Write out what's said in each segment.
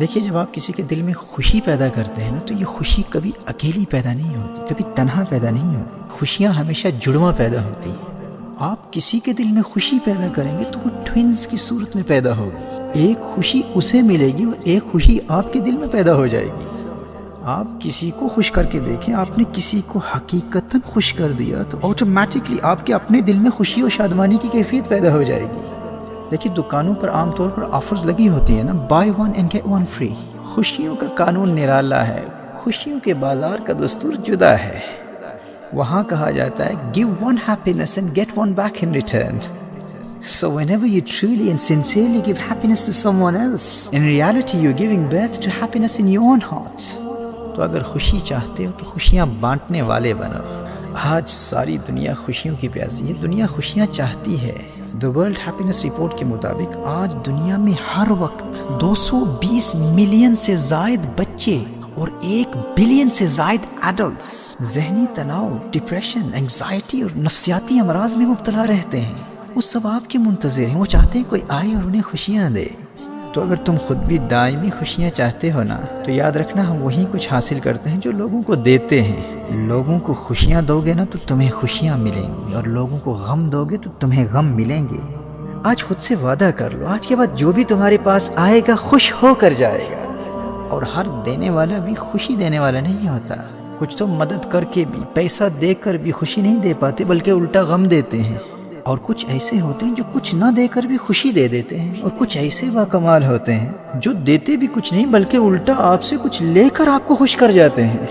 دیکھیے جب آپ کسی کے دل میں خوشی پیدا کرتے ہیں نا تو یہ خوشی کبھی اکیلی پیدا نہیں ہوتی، کبھی تنہا پیدا نہیں ہوتی، خوشیاں ہمیشہ جڑواں پیدا ہوتی ہیں۔ آپ کسی کے دل میں خوشی پیدا کریں گے تو وہ ٹوئنز کی صورت میں پیدا ہوگی، ایک خوشی اسے ملے گی اور ایک خوشی آپ کے دل میں پیدا ہو جائے گی۔ آپ کسی کو خوش کر کے دیکھیں، آپ نے کسی کو حقیقتاً خوش کر دیا تو آٹومیٹکلی آپ کے اپنے دل میں خوشی اور شادمانی کی کیفیت پیدا ہو جائے گی۔ دیکھیے دکانوں پر عام طور پر آفرز لگی ہوتی ہیں نا، buy one and get one free. خوشیوں کا قانون نرالا ہے، خوشیوں کے بازار کا دستور جدا ہے۔ وہاں کہا جاتا ہے give one happiness and get one back in return. So whenever you truly and sincerely give happiness to someone else, in reality you're giving birth to happiness in your own heart. تو اگر خوشی چاہتے ہو تو خوشیاں بانٹنے والے بنو۔ آج ساری دنیا خوشیوں کی پیاسی ہے، دنیا خوشیاں چاہتی ہے۔ The World Happiness Report کے مطابق آج دنیا میں ہر وقت 220 ملین سے زائد بچے اور 1 بلین سے زائد ایڈلٹس ذہنی تناؤ، ڈپریشن، انگزائٹی اور نفسیاتی امراض میں مبتلا رہتے ہیں۔ وہ سب آپ کے منتظر ہیں، وہ چاہتے ہیں کوئی آئے اور انہیں خوشیاں دے۔ تو اگر تم خود بھی دائمی خوشیاں چاہتے ہو نا تو یاد رکھنا ہم وہی کچھ حاصل کرتے ہیں جو لوگوں کو دیتے ہیں۔ لوگوں کو خوشیاں دو گے نا تو تمہیں خوشیاں ملیں گی، اور لوگوں کو غم دو گے تو تمہیں غم ملیں گے۔ آج خود سے وعدہ کر لو، آج کے بعد جو بھی تمہارے پاس آئے گا خوش ہو کر جائے گا۔ اور ہر دینے والا بھی خوشی دینے والا نہیں ہوتا۔ کچھ تو مدد کر کے بھی، پیسہ دے کر بھی خوشی نہیں دے پاتے بلکہ الٹا غم دیتے ہیں۔ اور کچھ ایسے ہوتے ہیں جو کچھ نہ دے کر بھی خوشی دے دیتے ہیں، اور کچھ ایسے باکمال ہوتے ہیں جو دیتے بھی کچھ نہیں بلکہ الٹا آپ سے کچھ لے کر آپ کو خوش کر جاتے ہیں۔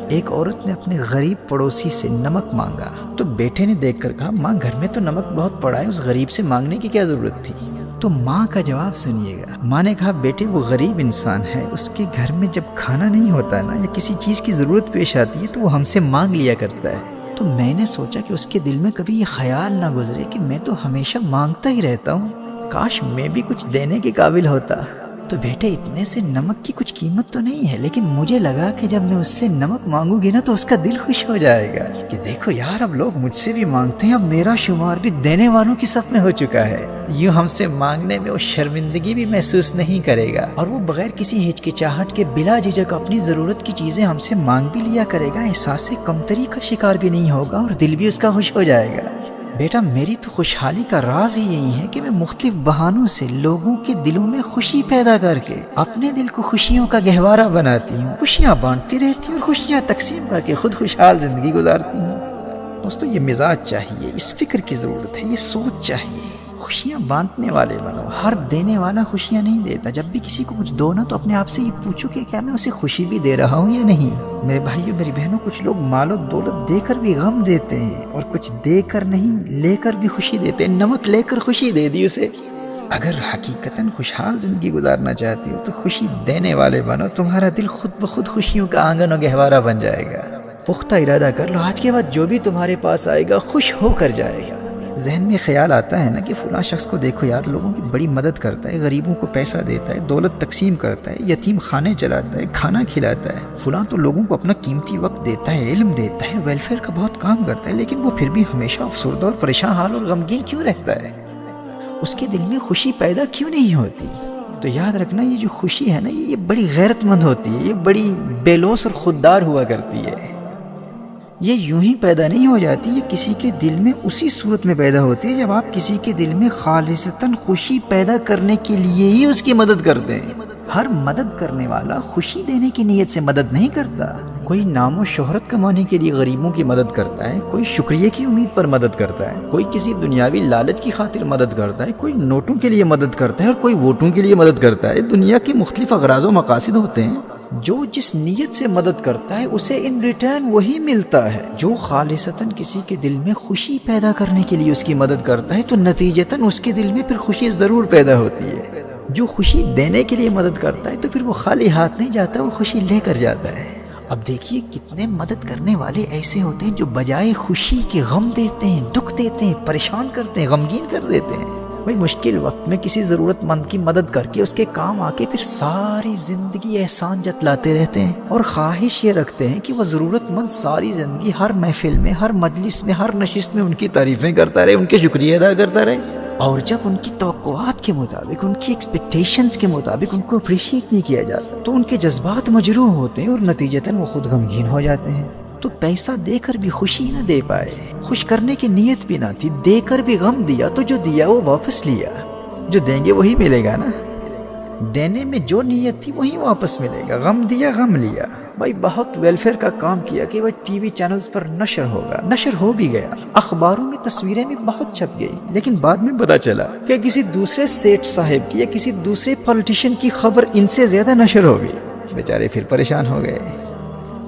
ایک عورت نے اپنے غریب پڑوسی سے نمک مانگا تو بیٹے نے دیکھ کر کہا ماں گھر میں تو نمک بہت پڑا ہے، اس غریب سے مانگنے کی کیا ضرورت تھی؟ تو ماں کا جواب سنیے گا۔ ماں نے کہا بیٹے وہ غریب انسان ہے، اس کے گھر میں جب کھانا نہیں ہوتا نا یا کسی چیز کی ضرورت پیش آتی ہے تو وہ ہم سے مانگ لیا کرتا ہے۔ تو میں نے سوچا کہ اس کے دل میں کبھی یہ خیال نہ گزرے کہ میں تو ہمیشہ مانگتا ہی رہتا ہوں، کاش میں بھی کچھ دینے کے قابل ہوتا۔ تو بیٹے اتنے سے نمک کی کچھ قیمت تو نہیں ہے، لیکن مجھے لگا کہ جب میں اس سے نمک مانگوں گی نا تو اس کا دل خوش ہو جائے گا کہ دیکھو یار اب لوگ مجھ سے بھی مانگتے ہیں، اب میرا شمار بھی دینے والوں کی صف میں ہو چکا ہے۔ یوں ہم سے مانگنے میں وہ شرمندگی بھی محسوس نہیں کرے گا، اور وہ بغیر کسی ہچکچاہٹ کے بلا جھجک اپنی ضرورت کی چیزیں ہم سے مانگ بھی لیا کرے گا، احساس کمتری کا شکار بھی نہیں ہوگا اور دل بھی اس کا خوش ہو جائے گا۔ بیٹا میری تو خوشحالی کا راز ہی یہی ہے کہ میں مختلف بہانوں سے لوگوں کے دلوں میں خوشی پیدا کر کے اپنے دل کو خوشیوں کا گہوارہ بناتی ہوں، خوشیاں بانٹتی رہتی ہوں اور خوشیاں تقسیم کر کے خود خوشحال زندگی گزارتی ہوں۔ دوستو یہ مزاج چاہیے، اس فکر کی ضرورت ہے، یہ سوچ چاہیے۔ خوشیاں بانٹنے والے بنو، ہر دینے والا خوشیاں نہیں دیتا۔ جب بھی کسی کو کچھ دو نا تو اپنے آپ سے یہ پوچھو کہ کیا میں اسے خوشی بھی دے رہا ہوں یا نہیں۔ میرے بھائیو میری بہنوں، کچھ لوگ مال و دولت دے کر بھی غم دیتے ہیں، اور کچھ دے کر نہیں لے کر بھی خوشی دیتے ہیں۔ نمک لے کر خوشی دے دی اسے۔ اگر حقیقتاً خوشحال زندگی گزارنا چاہتی ہو تو خوشی دینے والے بنو، تمہارا دل خود بخود خوشیوں کا آنگن و گہوارہ بن جائے گا۔ پختہ ارادہ کر لو، آج کے بعد جو بھی تمہارے پاس آئے گا خوش ہو کر جائے گا۔ ذہن میں خیال آتا ہے نا کہ فلاں شخص کو دیکھو یار، لوگوں کی بڑی مدد کرتا ہے، غریبوں کو پیسہ دیتا ہے، دولت تقسیم کرتا ہے، یتیم خانے چلاتا ہے، کھانا کھلاتا ہے، فلاں تو لوگوں کو اپنا قیمتی وقت دیتا ہے، علم دیتا ہے، ویلفیئر کا بہت کام کرتا ہے، لیکن وہ پھر بھی ہمیشہ افسردہ اور پریشان حال اور غمگین کیوں رہتا ہے؟ اس کے دل میں خوشی پیدا کیوں نہیں ہوتی؟ تو یاد رکھنا یہ جو خوشی ہے نا یہ بڑی غیرت مند ہوتی ہے، یہ بڑی بے لوث اور خوددار ہوا کرتی ہے۔ یہ یوں ہی پیدا نہیں ہو جاتی، یہ کسی کے دل میں اسی صورت میں پیدا ہوتی ہے جب آپ کسی کے دل میں خالصتاً خوشی پیدا کرنے کے لیے ہی اس کی مدد کرتے ہیں۔ ہر مدد کرنے والا خوشی دینے کی نیت سے مدد نہیں کرتا۔ کوئی نام و شہرت کمانے کے لیے غریبوں کی مدد کرتا ہے، کوئی شکریہ کی امید پر مدد کرتا ہے، کوئی کسی دنیاوی لالچ کی خاطر مدد کرتا ہے، کوئی نوٹوں کے لیے مدد کرتا ہے اور کوئی ووٹوں کے لیے مدد کرتا ہے۔ دنیا کے مختلف اغراض و مقاصد ہوتے ہیں۔ جو جس نیت سے مدد کرتا ہے اسے ان ریٹرن وہی ملتا ہے۔ جو خالصتاً کسی کے دل میں خوشی پیدا کرنے کے لیے اس کی مدد کرتا ہے تو نتیجتاً اس کے دل میں پھر خوشی ضرور پیدا ہوتی ہے۔ جو خوشی دینے کے لیے مدد کرتا ہے تو پھر وہ خالی ہاتھ نہیں جاتا، وہ خوشی لے کر جاتا ہے۔ اب دیکھیے کتنے مدد کرنے والے ایسے ہوتے ہیں جو بجائے خوشی کے غم دیتے ہیں، دکھ دیتے ہیں، پریشان کرتے ہیں، غمگین کر دیتے ہیں۔ بھائی مشکل وقت میں کسی ضرورت مند کی مدد کر کے اس کے کام آ کے پھر ساری زندگی احسان جتلاتے رہتے ہیں، اور خواہش یہ رکھتے ہیں کہ وہ ضرورت مند ساری زندگی ہر محفل میں، ہر مجلس میں، ہر نشست میں ان کی تعریفیں کرتا رہے، ان کے شکریہ ادا کرتا رہے۔ اور جب ان کی توقعات کے مطابق، ان کی ایکسپیکٹیشنز کے مطابق ان کو اپریشیٹ نہیں کیا جاتا تو ان کے جذبات مجروح ہوتے ہیں اور نتیجتاً وہ خود غمگین ہو جاتے ہیں۔ تو پیسہ دے کر بھی خوشی نہ دے پائے، خوش کرنے کی نیت بھی نہ تھی، دے کر بھی غم دیا، تو جو دیا وہ واپس لیا۔ جو دیں گے وہی ملے گا نا، دینے میں جو نیت تھی وہی واپس ملے گا۔ غم دیا، غم لیا۔ بھائی بہت ویلفیئر کا کام کیا کہ وہ ٹی وی چینلز پر نشر ہوگا، نشر ہو بھی گیا، اخباروں میں تصویریں بھی بہت چھپ گئی، لیکن بعد میں پتا چلا کہ کسی دوسرے سیٹ صاحب کی یا کسی دوسرے پولیٹیشین کی خبر ان سے زیادہ نشر ہو گئی، بیچارے پھر پریشان ہو گئے۔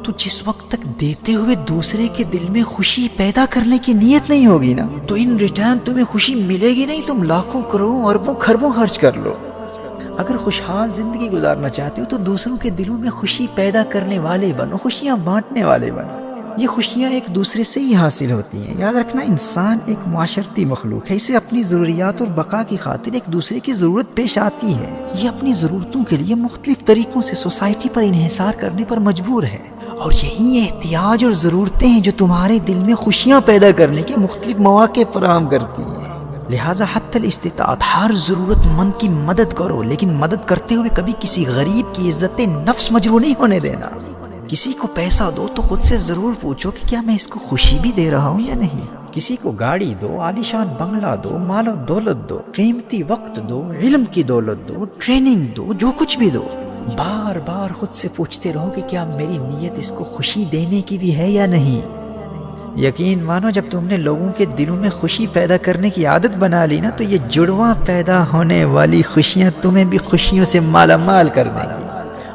تو جس وقت تک دیتے ہوئے دوسرے کے دل میں خوشی پیدا کرنے کی نیت نہیں ہوگی نا، تو ان ریٹرن تمہیں خوشی ملے گی نہیں، تم لاکھوں کروڑوں اربوں خربوں خرچ کر لو۔ اگر خوشحال زندگی گزارنا چاہتے ہو تو دوسروں کے دلوں میں خوشی پیدا کرنے والے بنو، خوشیاں بانٹنے والے بنو۔ یہ خوشیاں ایک دوسرے سے ہی حاصل ہوتی ہیں۔ یاد رکھنا، انسان ایک معاشرتی مخلوق ہے، اسے اپنی ضروریات اور بقا کی خاطر ایک دوسرے کی ضرورت پیش آتی ہے۔ یہ اپنی ضرورتوں کے لیے مختلف طریقوں سے سوسائٹی پر انحصار کرنے پر مجبور ہے، اور یہی احتیاج اور ضرورتیں ہیں جو تمہارے دل میں خوشیاں پیدا کرنے کے مختلف مواقع فراہم کرتی ہیں۔ لہٰذا حتی الاستطاعت ہر ضرورت مند کی مدد کرو، لیکن مدد کرتے ہوئے کبھی کسی غریب کی عزت نفس مجروح نہیں ہونے دینا۔ کسی کو پیسہ دو تو خود سے ضرور پوچھو کہ کیا میں اس کو خوشی بھی دے رہا ہوں یا نہیں۔ کسی کو گاڑی دو، عالیشان بنگلہ دو، مال و دولت دو، قیمتی وقت دو، علم کی دولت دو، ٹریننگ دو، جو کچھ بھی دو، بار بار خود سے پوچھتے رہو کہ کیا میری نیت اس کو خوشی دینے کی بھی ہے یا نہیں۔ یقین مانو، جب تم نے لوگوں کے دلوں میں خوشی پیدا کرنے کی عادت بنا لی نا، تو یہ جڑواں پیدا ہونے والی خوشیاں تمہیں بھی خوشیوں سے مالا مال کر دیں گی۔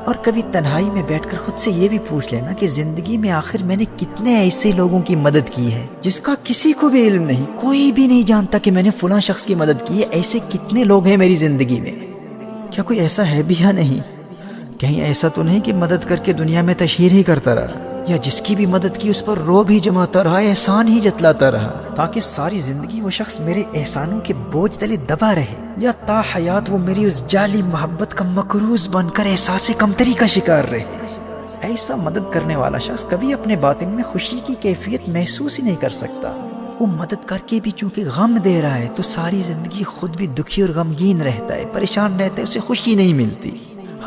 اور کبھی تنہائی میں بیٹھ کر خود سے یہ بھی پوچھ لینا کہ زندگی میں آخر میں نے کتنے ایسے لوگوں کی مدد کی ہے جس کا کسی کو بھی علم نہیں، کوئی بھی نہیں جانتا کہ میں نے فلاں شخص کی مدد کی ہے۔ ایسے کتنے لوگ ہیں میری زندگی میں؟ کیا کوئی ایسا ہے بھی یا نہیں؟ کہیں ایسا تو نہیں کہ مدد کر کے دنیا میں تشہیر ہی کرتا رہا، یا جس کی بھی مدد کی اس پر روب ہی جماتا رہا، احسان ہی جتلاتا رہا، تاکہ ساری زندگی وہ شخص میرے احسانوں کے بوجھ تلے دبا رہے، یا تا حیات وہ میری اس جعلی محبت کا مقروض بن کر احساس کمتری کا شکار رہے۔ ایسا مدد کرنے والا شخص کبھی اپنے باطن میں خوشی کی کیفیت محسوس ہی نہیں کر سکتا۔ وہ مدد کر کے بھی چونکہ غم دے رہا ہے تو ساری زندگی خود بھی دکھی اور غمگین رہتا ہے، پریشان رہتا ہے، اسے خوشی نہیں ملتی۔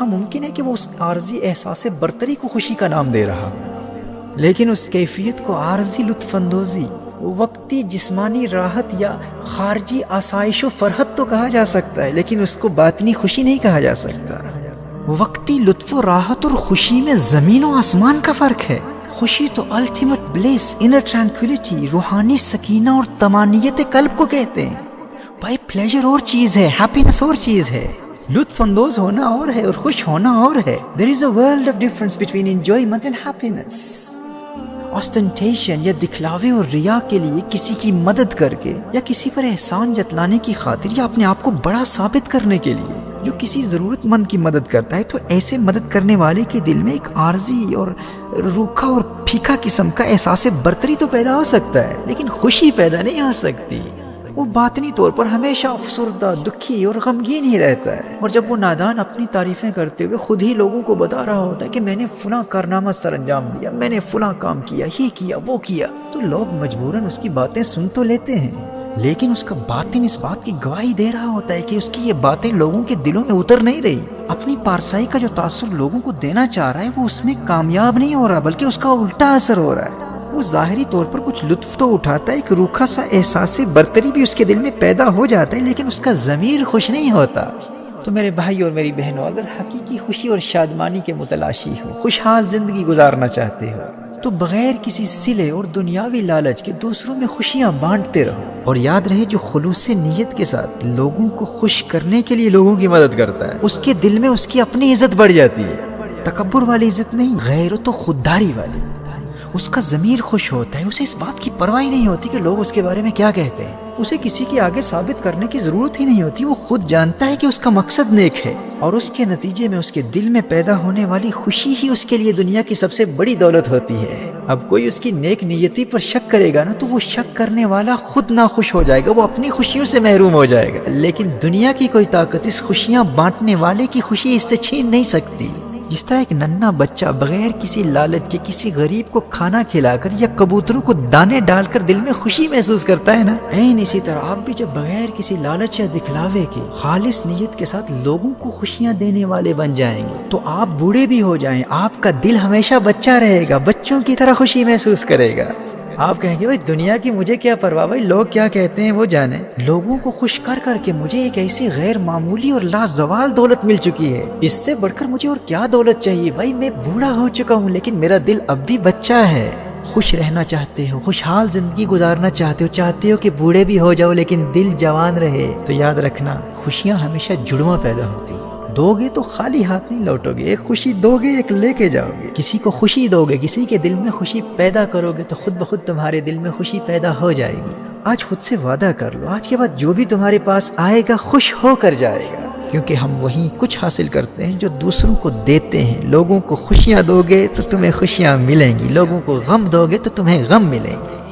ہاں، ممکن ہے کہ وہ اس عارضی احساس برتری کو خوشی کا نام دے رہا، لیکن اس کیفیت کو عارضی لطف اندوزی، وقتی جسمانی راحت یا خارجی آسائش و فرحت تو کہا جا سکتا ہے، لیکن اس کو باطنی خوشی نہیں کہا جا سکتا۔ وقتی لطف و راحت اور خوشی میں زمین و آسمان کا فرق ہے۔ خوشی تو الٹیمیٹ بلیس، انر ٹرانکویلٹی، روحانی سکینہ اور طمانینت قلب کو کہتے ہیں۔ بھائی پلیجر اور چیز ہے، ہیپینس اور چیز ہے، لطف اندوز ہونا اور ہے اور خوش ہونا اور ہے۔ There is a world of difference between enjoyment and happiness۔ Ostentation یا دکھلاوے اور ریا کے لیے کسی کی مدد کر کے یا کسی پر احسان جتلانے کی خاطر یا اپنے آپ کو بڑا ثابت کرنے کے لیے جو کسی ضرورت مند کی مدد کرتا ہے، تو ایسے مدد کرنے والے کے دل میں ایک عارضی اور روکھا اور پھیکا قسم کا احساس برتری تو پیدا ہو سکتا ہے، لیکن خوشی پیدا نہیں ہو سکتی۔ وہ باطنی طور پر ہمیشہ افسردہ، دکھی اور غمگین ہی رہتا ہے۔ اور جب وہ نادان اپنی تعریفیں کرتے ہوئے خود ہی لوگوں کو بتا رہا ہوتا ہے کہ میں نے فلاں کارنامہ سر انجام دیا، میں نے فلاں کام کیا، یہ کیا، وہ کیا، تو لوگ مجبوراً اس کی باتیں سن تو لیتے ہیں، لیکن اس کا باطن اس بات کی گواہی دے رہا ہوتا ہے کہ اس کی یہ باتیں لوگوں کے دلوں میں اتر نہیں رہی۔ اپنی پارسائی کا جو تاثر لوگوں کو دینا چاہ رہا ہے وہ اس میں کامیاب نہیں ہو رہا، بلکہ اس کا الٹا اثر ہو رہا ہے۔ وہ ظاہری طور پر کچھ لطف تو اٹھاتا ہے، ایک روکھا سا احساس برتری بھی اس کے دل میں پیدا ہو جاتا ہے، لیکن اس کا ضمیر خوش نہیں ہوتا۔ تو میرے بھائی اور میری بہنوں، اگر حقیقی خوشی اور شادمانی کے متلاشی ہو، خوشحال زندگی گزارنا چاہتے ہو، تو بغیر کسی صلے اور دنیاوی لالچ کے دوسروں میں خوشیاں بانٹتے رہو۔ اور یاد رہے، جو خلوص نیت کے ساتھ لوگوں کو خوش کرنے کے لیے لوگوں کی مدد کرتا ہے، اس کے دل میں اس کی اپنی عزت بڑھ جاتی ہے۔ تکبر والی عزت نہیں، غیرت و خودداری والی۔ اس کا ضمیر خوش ہوتا ہے، اسے اس بات کی پرواہ نہیں ہوتی کہ لوگ اس کے بارے میں کیا کہتے ہیں، اسے کسی کے آگے ثابت کرنے کی ضرورت ہی نہیں ہوتی۔ وہ خود جانتا ہے کہ اس کا مقصد نیک ہے، اور اس کے نتیجے میں اس کے دل میں پیدا ہونے والی خوشی ہی اس کے لیے دنیا کی سب سے بڑی دولت ہوتی ہے۔ اب کوئی اس کی نیک نیتی پر شک کرے گا نا، تو وہ شک کرنے والا خود ناخوش ہو جائے گا، وہ اپنی خوشیوں سے محروم ہو جائے گا، لیکن دنیا کی کوئی طاقت اس خوشیاں بانٹنے والے کی خوشی اس سے چھین نہیں سکتی۔ جس طرح ایک ننھا بچہ بغیر کسی لالچ کے کسی غریب کو کھانا کھلا کر یا کبوتروں کو دانے ڈال کر دل میں خوشی محسوس کرتا ہے نا، اسی طرح آپ بھی جب بغیر کسی لالچ یا دکھلاوے کے خالص نیت کے ساتھ لوگوں کو خوشیاں دینے والے بن جائیں گے تو آپ بوڑھے بھی ہو جائیں، آپ کا دل ہمیشہ بچہ رہے گا، بچوں کی طرح خوشی محسوس کرے گا۔ آپ کہیں گے بھائی دنیا کی مجھے کیا پرواہ، بھائی لوگ کیا کہتے ہیں وہ جانے، لوگوں کو خوش کر کر کے مجھے ایک ایسی غیر معمولی اور لازوال دولت مل چکی ہے، اس سے بڑھ کر مجھے اور کیا دولت چاہیے؟ بھائی میں بوڑھا ہو چکا ہوں لیکن میرا دل اب بھی بچہ ہے۔ خوش رہنا چاہتے ہو، خوشحال زندگی گزارنا چاہتے ہو کہ بوڑھے بھی ہو جاؤ لیکن دل جوان رہے، تو یاد رکھنا خوشیاں ہمیشہ جڑواں پیدا ہوتی ہیں۔ دو گے تو خالی ہاتھ نہیں لوٹو گے، ایک خوشی دو گے ایک لے کے جاؤ گے، کسی کو خوشی دو گے، کسی کے دل میں خوشی پیدا کرو گے تو خود بخود تمہارے دل میں خوشی پیدا ہو جائے گی۔ آج خود سے وعدہ کر لو، آج کے بعد جو بھی تمہارے پاس آئے گا خوش ہو کر جائے گا، کیونکہ ہم وہی کچھ حاصل کرتے ہیں جو دوسروں کو دیتے ہیں۔ لوگوں کو خوشیاں دو گے تو تمہیں خوشیاں ملیں گی، لوگوں کو غم دو گے تو تمہیں غم ملیں گے۔